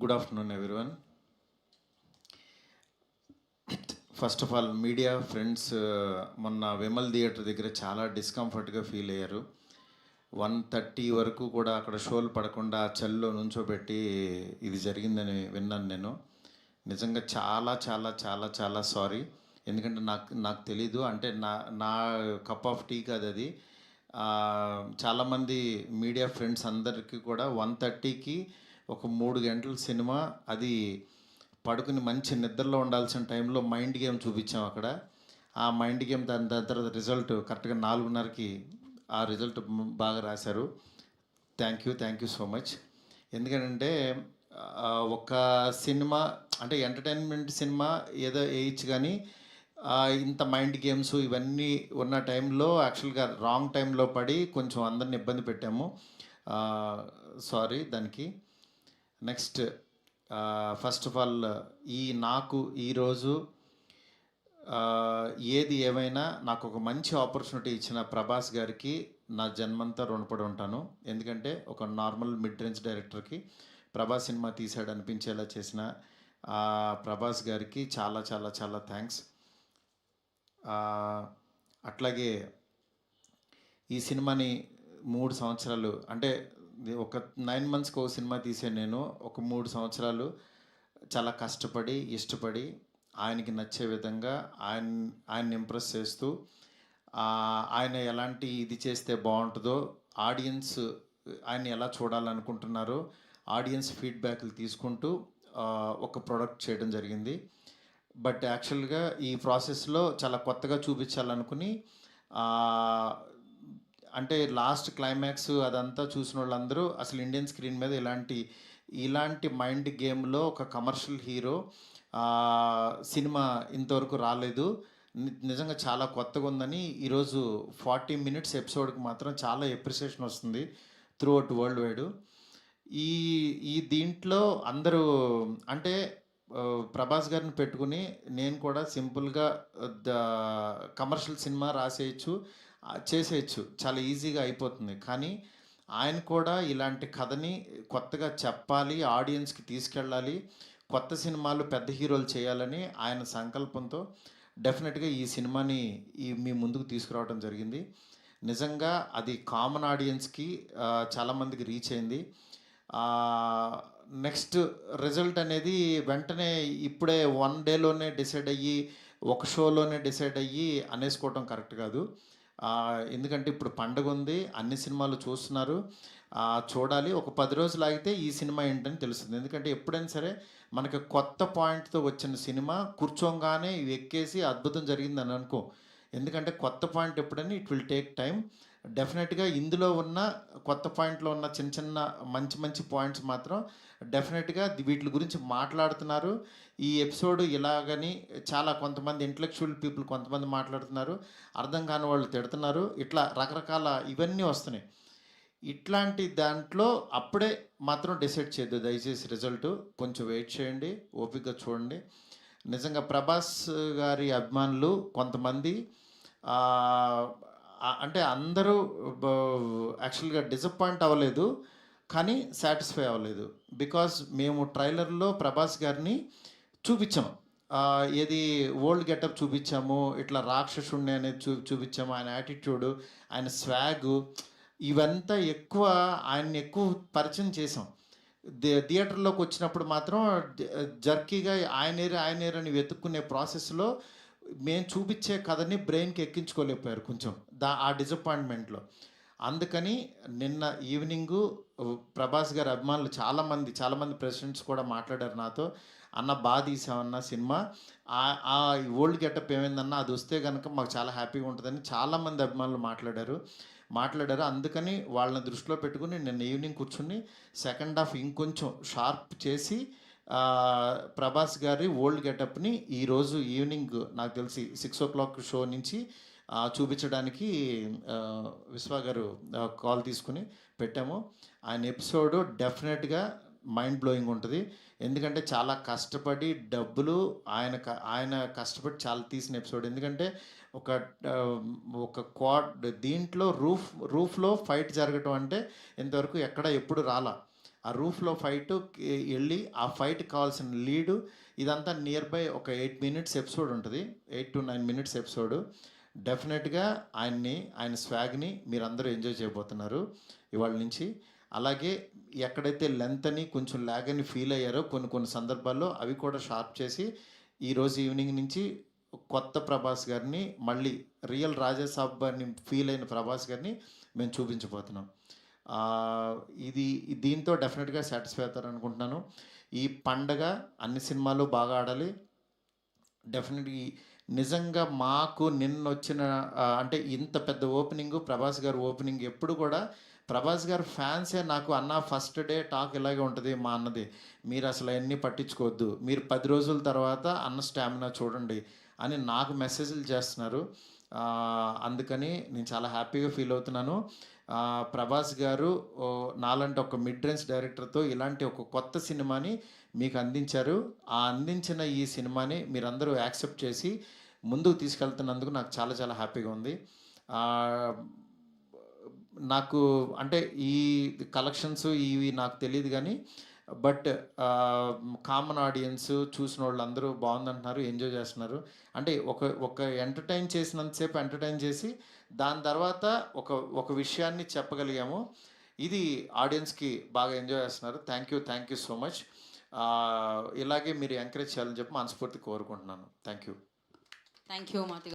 Good afternoon everyone. First of all media friends మొన్న Vimal theatre దగ్గర చాలా డిస్కంఫర్ట్గా ఫీల్ అయ్యారు. 1:30 వరకు కూడా అక్కడ షోలు పడకుండా చలిలో నుంచోబెట్టి ఇది జరిగిందని విన్నాను నేను. నిజంగా చాలా చాలా చాలా చాలా సారీ. ఎందుకంటే నాకు తెలీదు, అంటే నా కప్ ఆఫ్ టీ కాదు అది. చాలామంది మీడియా ఫ్రెండ్స్ అందరికీ కూడా 1:30కి ఒక 3 గంటల సినిమా, అది పడుకుని మంచి నిద్రలో ఉండాల్సిన టైంలో మైండ్ గేమ్ చూపించాం అక్కడ. ఆ మైండ్ గేమ్ దాని తర్వాత రిజల్ట్ కరెక్ట్గా 4:30కి ఆ రిజల్ట్ బాగా రాశారు. Thank you so much. ఎందుకంటే ఒక సినిమా అంటే ఎంటర్టైన్మెంట్ సినిమా ఏదో వేయచ్చు, కానీ ఇంత మైండ్ గేమ్స్ ఇవన్నీ ఉన్న టైంలో యాక్చువల్గా రాంగ్ టైంలో పడి కొంచెం అందరిని ఇబ్బంది పెట్టాము. సారీ దానికి. నెక్స్ట్, ఫస్ట్ ఆఫ్ ఆల్ నాకు ఈరోజు ఏది ఏమైనా నాకు ఒక మంచి ఆపర్చునిటీ ఇచ్చిన ప్రభాస్ గారికి నా జన్మంతా రుణపడి ఉంటాను. ఎందుకంటే ఒక నార్మల్ మిడ్ రేంజ్ డైరెక్టర్కి ప్రభాస్ సినిమా తీసాడు అనిపించేలా చేసిన ప్రభాస్ గారికి చాలా చాలా చాలా థ్యాంక్స్. అట్లాగే ఈ సినిమాని 3 సంవత్సరాలు, అంటే ఒక 9 మంత్స్కి ఒక సినిమా తీసే నేను ఒక 3 సంవత్సరాలు చాలా కష్టపడి ఇష్టపడి ఆయనకి నచ్చే విధంగా ఆయన్ని ఇంప్రెస్ చేస్తూ, ఆయన ఎలాంటి ఇది చేస్తే బాగుంటుందో, ఆడియన్స్ ఆయన ఎలా చూడాలనుకుంటున్నారో ఆడియన్స్ ఫీడ్బ్యాక్లు తీసుకుంటూ ఒక ప్రోడక్ట్ చేయడం జరిగింది. బట్ యాక్చువల్గా ఈ ప్రాసెస్లో చాలా కొత్తగా చూపించాలనుకుని, అంటే లాస్ట్ క్లైమాక్స్ అదంతా చూసిన వాళ్ళందరూ అసలు ఇండియన్ స్క్రీన్ మీద ఇలాంటి మైండ్ గేమ్లో ఒక కమర్షియల్ హీరో సినిమా ఇంతవరకు రాలేదు, నిజంగా చాలా కొత్తగా ఉందని ఈరోజు 40 మినిట్స్ ఎపిసోడ్కి మాత్రం చాలా ఎప్రిసియేషన్ వస్తుంది త్రూ అవుట్ వరల్డ్ వైడ్. ఈ దీంట్లో అందరూ అంటే ప్రభాస్ గారిని పెట్టుకుని నేను కూడా సింపుల్గా కమర్షియల్ సినిమా రాసేయచ్చు, చేసేయచ్చు, చాలా ఈజీగా అయిపోతుంది. కానీ ఆయన కూడా ఇలాంటి కథని కొత్తగా చెప్పాలి, ఆడియన్స్కి తీసుకెళ్ళాలి, కొత్త సినిమాలు పెద్ద హీరోలు చేయాలని ఆయన సంకల్పంతో డెఫినెట్గా ఈ సినిమాని మీ ముందుకు తీసుకురావడం జరిగింది. నిజంగా అది కామన్ ఆడియన్స్కి చాలామందికి రీచ్ అయింది. నెక్స్ట్ రిజల్ట్ అనేది వెంటనే ఇప్పుడే 1 డేలోనే డిసైడ్ అయ్యి ఒక షోలోనే డిసైడ్ అయ్యి అనేసుకోవటం కరెక్ట్ కాదు. ఎందుకంటే ఇప్పుడు పండుగ ఉంది, అన్ని సినిమాలు చూస్తున్నారు, చూడాలి. ఒక 10 రోజులు ఆగితే ఈ సినిమా ఏంటని తెలుస్తుంది. ఎందుకంటే ఎప్పుడైనా సరే మనకి కొత్త పాయింట్తో వచ్చిన సినిమా కూర్చోగానే ఇవి ఎక్కేసి అద్భుతం జరిగిందని అనుకో. ఎందుకంటే కొత్త పాయింట్ ఎప్పుడని ఇట్ విల్ టేక్ టైం. డెఫినెట్గా ఇందులో ఉన్న కొత్త పాయింట్లో ఉన్న చిన్న చిన్న మంచి పాయింట్స్ మాత్రం డెఫినెట్గా వీటి గురించి మాట్లాడుతున్నారు. ఈ ఎపిసోడ్ ఇలాగని చాలా కొంతమంది ఇంటలెక్చువల్ పీపుల్ కొంతమంది మాట్లాడుతున్నారు, అర్థం కాని వాళ్ళు తిడుతున్నారు, ఇట్లా రకరకాల ఇవన్నీ వస్తున్నాయి. ఇట్లాంటి దాంట్లో అప్పుడే మాత్రం డిసైడ్ చేయద్దు దయచేసి. రిజల్ట్ కొంచెం వెయిట్ చేయండి, ఓపికగా చూడండి. నిజంగా ప్రభాస్ గారి అభిమానులు కొంతమంది అంటే అందరూ యాక్చువల్గా డిసప్పాయింట్ అవ్వలేదు, కానీ సాటిస్ఫై అవ్వలేదు. బికాజ్ మేము ట్రైలర్లో ప్రభాస్ గారిని చూపించాము, ఏది ఓల్డ్ గెటప్ చూపించాము, ఇట్లా రాక్షసుణ్ణి అనేది చూపించాము, ఆయన యాటిట్యూడ్, ఆయన స్వాగ్, ఇవంతా ఆయన్ని ఎక్కువ పరిచయం చేసాం. థియేటర్లోకి వచ్చినప్పుడు మాత్రం జర్కీగా ఆయన అని వెతుక్కునే ప్రాసెస్లో మేము చూపించే కథని బ్రెయిన్కి ఎక్కించుకోలేకపోయారు కొంచెం ఆ డిసప్పాయింట్మెంట్లో. అందుకని నిన్న ఈవినింగు ప్రభాస్ గారి అభిమానులు చాలామంది ప్రెసిడెంట్స్ కూడా మాట్లాడారు నాతో, అన్న బాగా తీసామన్న సినిమా, ఆ ఓల్డ్ గెటప్ ఏమైందన్నా అది వస్తే కనుక మాకు చాలా హ్యాపీగా ఉంటుందని చాలామంది అభిమానులు మాట్లాడారు. అందుకని వాళ్ళని దృష్టిలో పెట్టుకుని నిన్న ఈవినింగ్ కూర్చుని సెకండ్ హాఫ్ ఇంకొంచెం షార్ప్ చేసి ప్రభాస్ గారి ఓల్డ్ గెటప్ని ఈరోజు ఈవినింగ్ నాకు తెలిసి 6 o'clock షో నుంచి చూపించడానికి విశ్వ గారు కాల్ తీసుకుని పెట్టాము. ఆయన ఎపిసోడ్ డెఫినెట్గా మైండ్ బ్లోయింగ్ ఉంటుంది. ఎందుకంటే చాలా కష్టపడి డబ్బులు ఆయన కష్టపడి చాలా తీసిన ఎపిసోడ్. ఎందుకంటే ఒక దీంట్లో రూఫ్లో ఫైట్ జరగటం అంటే ఇంతవరకు ఎప్పుడు రాలా. ఆ రూఫ్లో ఫైట్ వెళ్ళి ఆ ఫైట్ కావాల్సిన లీడు ఇదంతా నియర్ బై ఒక 8 మినిట్స్ ఎపిసోడ్ ఉంటుంది, 8 to 9 మినిట్స్ ఎపిసోడ్. డెఫినెట్గా ఆయన స్వాగ్ని మీరందరూ ఎంజాయ్ చేయబోతున్నారు ఇవాళ నుంచి. అలాగే ఎక్కడైతే లెంత్ అని కొంచెం ల్యాగ్ అని ఫీల్ అయ్యారో కొన్ని సందర్భాల్లో అవి కూడా షార్ప్ చేసి ఈరోజు ఈవినింగ్ నుంచి కొత్త ప్రభాస్ గారిని, మళ్ళీ రియల్ రాజాసాబ్ అని ఫీల్ అయిన ప్రభాస్ గారిని మేము చూపించబోతున్నాం. ఇది దీంతో డెఫినెట్గా సాటిస్ఫై అవుతారు అనుకుంటున్నాను. ఈ పండగ అన్ని సినిమాలు బాగా ఆడాలి. డెఫినెట్లీ నిజంగా మాకు నిన్న వచ్చిన అంటే ఇంత పెద్ద ఓపెనింగ్, ప్రభాస్ గారు ఓపెనింగ్ ఎప్పుడు కూడా ప్రభాస్ గారు ఫ్యాన్సే నాకు అన్న ఫస్ట్ డే టాక్ ఇలాగే ఉంటుంది మా అన్నది, మీరు అసలు అవన్నీ పట్టించుకోవద్దు, మీరు 10 రోజుల తర్వాత అన్న స్టామినా చూడండి అని నాకు మెసేజ్లు చేస్తున్నారు. అందుకని నేను చాలా హ్యాపీగా ఫీల్ అవుతున్నాను. ప్రభాస్ గారు నాలాంటి ఒక మిడ్ రేంజ్ డైరెక్టర్తో ఇలాంటి ఒక కొత్త సినిమాని మీకు అందించారు. ఆ అందించిన ఈ సినిమాని మీరందరూ యాక్సెప్ట్ చేసి ముందుకు తీసుకెళ్తున్నందుకు నాకు చాలా చాలా హ్యాపీగా ఉంది. నాకు అంటే ఈ కలెక్షన్స్ ఇవి నాకు తెలియదు కానీ బట్ కామన్ ఆడియన్స్ చూసిన వాళ్ళందరూ బాగుందంటున్నారు, ఎంజాయ్ చేస్తున్నారు. అంటే ఒక ఎంటర్టైన్ చేసినంతసేపు ఎంటర్టైన్ చేసి దాని తర్వాత ఒక విషయాన్ని చెప్పగలిగాము. ఇది ఆడియన్స్కి బాగా ఎంజాయ్ చేస్తున్నారు. Thank you so much. ఇలాగే మీరు ఎంకరేజ్ చేయాలని చెప్పి మనస్ఫూర్తి కోరుకుంటున్నాను. Thank you. Thank you మాతి.